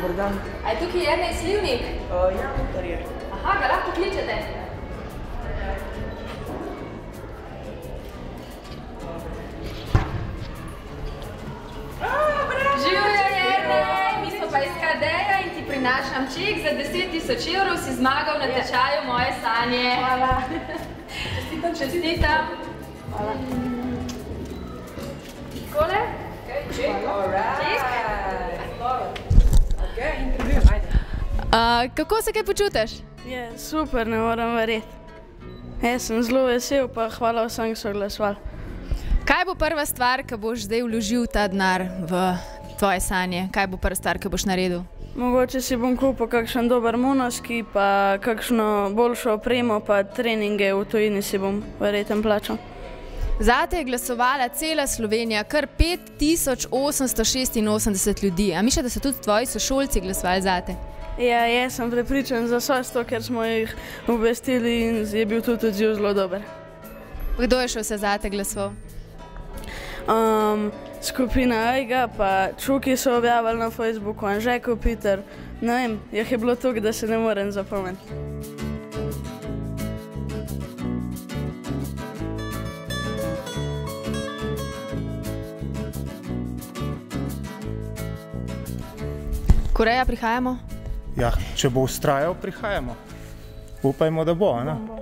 Dobar dan. A je tukaj Jernej Slivnik? Ja, noter je. Aha, ga lahko kličete? Živjo, Jernej! Mi smo pa iz KD-ja in ti prinašam ček za 10.000 evrov, si zmagal na tečaju Moje sanje. Hvala. Čestitam. Hvala. Takole? Ček, alright. Ok, intervju, ajde. Kako se kaj počutiš? Je super, ne moram verjeti. Jaz sem zelo vesel, pa hvala vsem, ki so glasovali. Kaj bo prva stvar, ki boš zdaj vložil ta denar v tvoje sanje? Kaj bo prva stvar, ki boš naredil? Mogoče si bom kupil kakšen dober monoski, pa kakšno boljšo opremo, pa treninge v tujini si bom verjetno plačal. Zate je glasovala cela Slovenija, kar 5886 ljudi. A misliš, da so tudi tvoji sošolci glasovali zate? Ja, jaz sem prepričan za vse, ker smo jih obvestili in je bil tudi odziv zelo dober. Kdo je še vse zate glasoval? Skupina Ajga, pa Čuki so objavili na Facebooku, Anže Kopitar. Ne vem, jih je bilo toliko, da se ne morem zapomniti. Koreja, prihajamo? Ja, če bo vztrajal, prihajamo. Upajmo, da bo, ne?